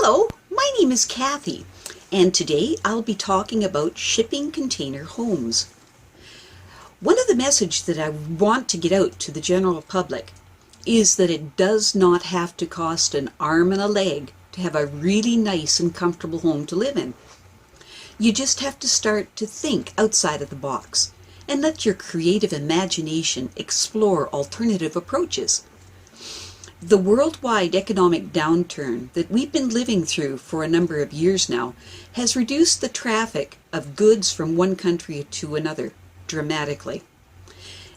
Hello, my name is Kathy, and today I'll be talking about shipping container homes. One of the messages that I want to get out to the general public is that it does not have to cost an arm and a leg to have a really nice and comfortable home to live in. You just have to start to think outside of the box and let your creative imagination explore alternative approaches. The worldwide economic downturn that we've been living through for a number of years now has reduced the traffic of goods from one country to another dramatically.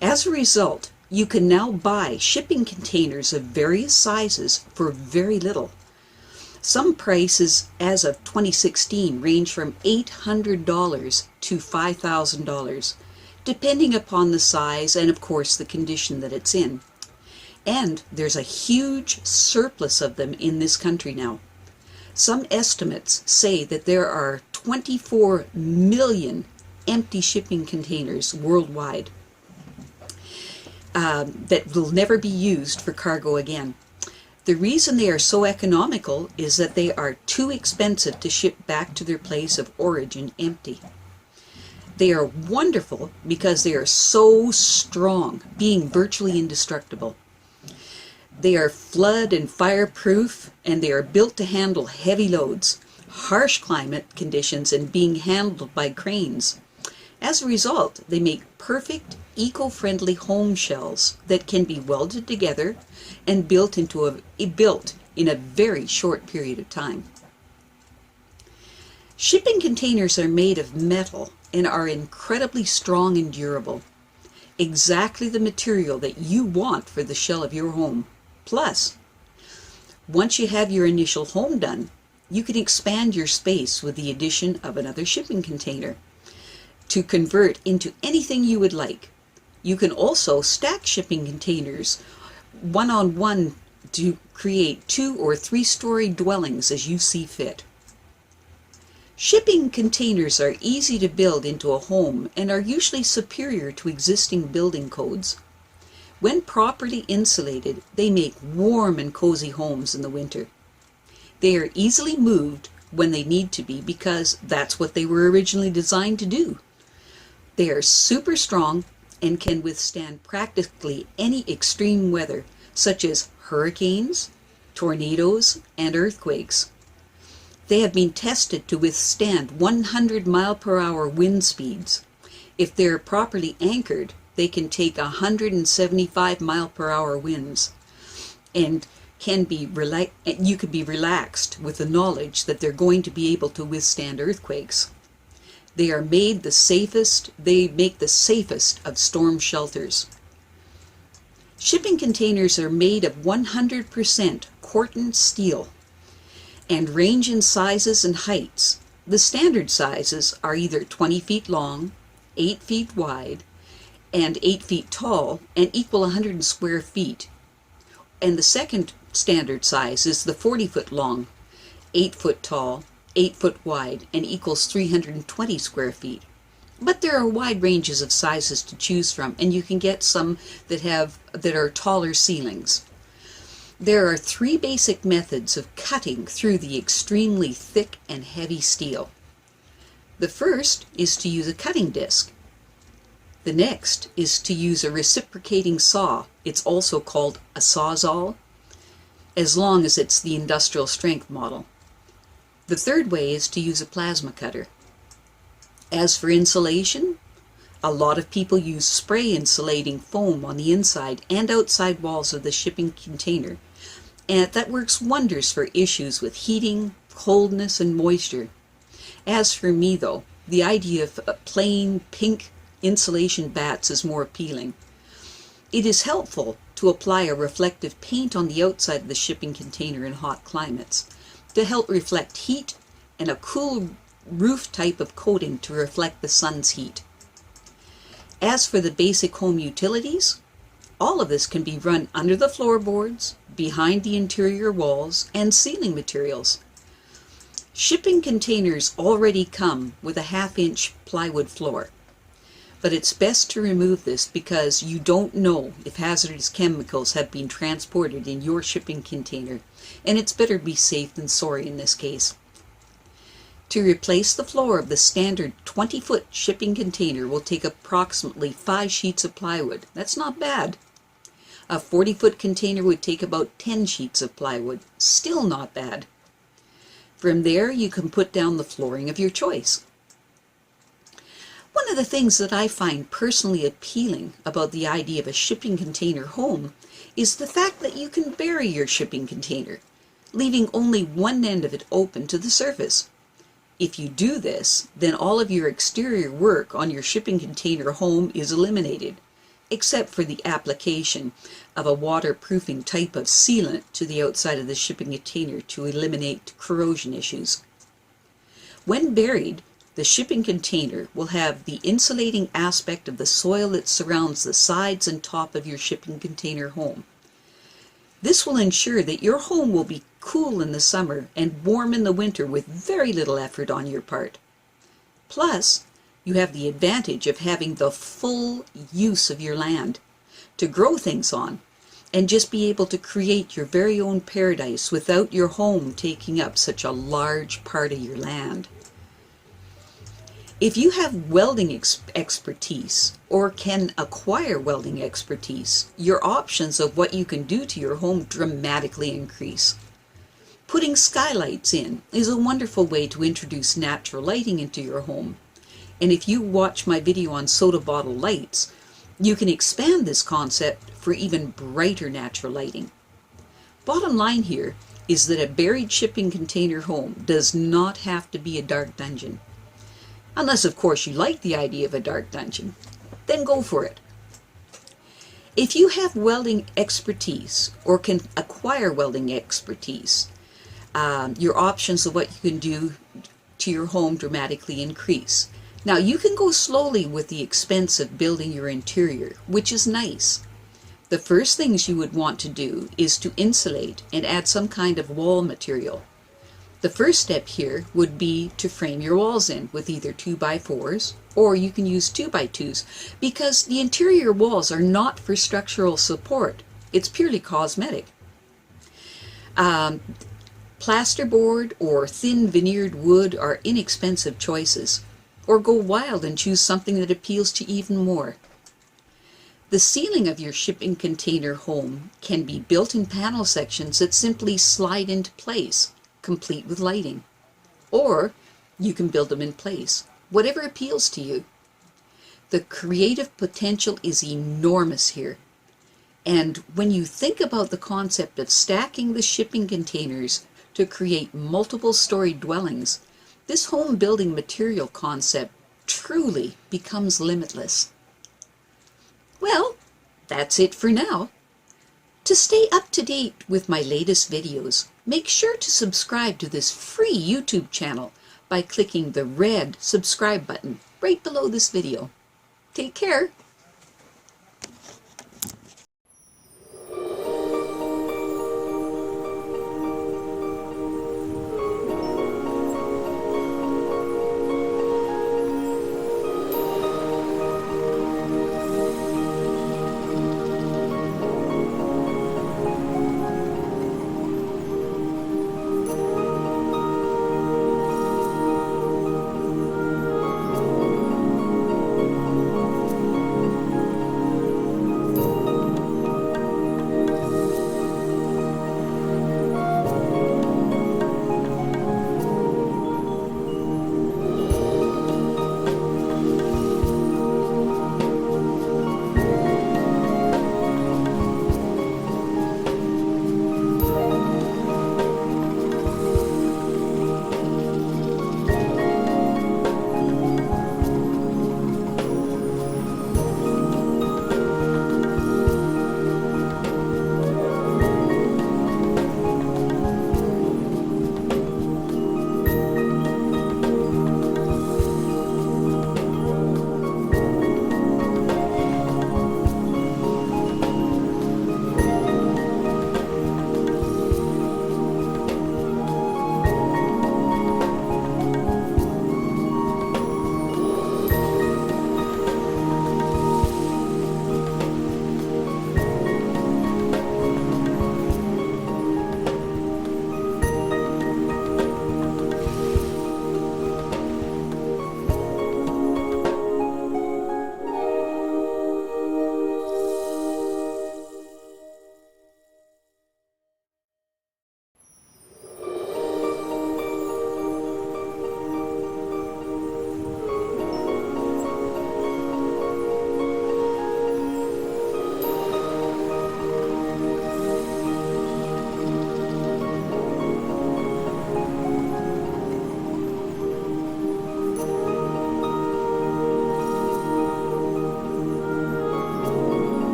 As a result, you can now buy shipping containers of various sizes for very little. Some prices as of 2016 range from $800 to $5,000, depending upon the size and of course the condition that it's in. And there's a huge surplus of them in this country now. Some estimates say that there are 24 million empty shipping containers worldwide that will never be used for cargo again. The reason they are so economical is that they are too expensive to ship back to their place of origin empty. They are wonderful because they are so strong, being virtually indestructible. They are flood and fireproof, and they are built to handle heavy loads, harsh climate conditions, and being handled by cranes. As a result, they make perfect eco-friendly home shells that can be welded together and built in a very short period of time. Shipping containers are made of metal and are incredibly strong and durable. Exactly the material that you want for the shell of your home. Plus, once you have your initial home done, you can expand your space with the addition of another shipping container to convert into anything you would like. You can also stack shipping containers one-on-one to create 2- or 3-story dwellings as you see fit. Shipping containers are easy to build into a home and are usually superior to existing building codes. When properly insulated, they make warm and cozy homes in the winter. They are easily moved when they need to be because that's what they were originally designed to do. They are super strong and can withstand practically any extreme weather, such as hurricanes, tornadoes, and earthquakes. They have been tested to withstand 100-mile-per-hour wind speeds. If they're properly anchored, they can take 175-mile-per-hour winds and you can be relaxed with the knowledge that they're going to be able to withstand earthquakes. They make the safest of storm shelters. Shipping containers are made of 100% Corten steel and range in sizes and heights. The standard sizes are either 20 feet long, 8 feet wide, and 8 feet tall, and equal 100 square feet. And the second standard size is the 40-foot long, 8 foot tall, 8 foot wide, and equals 320 square feet. But there are wide ranges of sizes to choose from, and you can get some that are taller ceilings. There are 3 basic methods of cutting through the extremely thick and heavy steel. The first is to use a cutting disc. The next is to use a reciprocating saw. It's also called a sawzall, as long as it's the industrial strength model. The third way is to use a plasma cutter. As for insulation, a lot of people use spray insulating foam on the inside and outside walls of the shipping container, and that works wonders for issues with heating, coldness, and moisture. As for me though, the idea of plain pink insulation bats is more appealing. It is helpful to apply a reflective paint on the outside of the shipping container in hot climates to help reflect heat, and a cool roof type of coating to reflect the sun's heat. As for the basic home utilities, all of this can be run under the floorboards, behind the interior walls, and ceiling materials. Shipping containers already come with a 1/2-inch plywood floor. but it's best to remove this because you don't know if hazardous chemicals have been transported in your shipping container, and it's better be safe than sorry in this case. To replace the floor of the standard 20-foot shipping container will take approximately 5 sheets of plywood. That's not bad. A 40-foot container would take about 10 sheets of plywood. Still not bad. From there, you can put down the flooring of your choice. One of the things that I find personally appealing about the idea of a shipping container home is the fact that you can bury your shipping container, leaving only one end of it open to the surface. If you do this, then all of your exterior work on your shipping container home is eliminated, except for the application of a waterproofing type of sealant to the outside of the shipping container to eliminate corrosion issues. When buried, the shipping container will have the insulating aspect of the soil that surrounds the sides and top of your shipping container home. This will ensure that your home will be cool in the summer and warm in the winter with very little effort on your part. Plus, you have the advantage of having the full use of your land to grow things on and just be able to create your very own paradise without your home taking up such a large part of your land. If you have welding expertise or can acquire welding expertise, your options of what you can do to your home dramatically increase. Putting skylights in is a wonderful way to introduce natural lighting into your home. And if you watch my video on soda bottle lights, you can expand this concept for even brighter natural lighting. Bottom line here is that a buried shipping container home does not have to be a dark dungeon. Unless, of course, you like the idea of a dark dungeon. Then go for it. If you have welding expertise or can acquire welding expertise, your options of what you can do to your home dramatically increase. Now, you can go slowly with the expense of building your interior, which is nice. The first things you would want to do is to insulate and add some kind of wall material. The first step here would be to frame your walls in with either 2x4s, or you can use 2x2s, because the interior walls are not for structural support. It's purely cosmetic. Plasterboard or thin veneered wood are inexpensive choices, or go wild and choose something that appeals to you even more. The ceiling of your shipping container home can be built-in panel sections that simply slide into place, complete with lighting. Or you can build them in place, whatever appeals to you. The creative potential is enormous here. And when you think about the concept of stacking the shipping containers to create multiple story dwellings, this home building material concept truly becomes limitless. Well, that's it for now. To stay up to date with my latest videos, make sure to subscribe to this free YouTube channel by clicking the red subscribe button right below this video. Take care.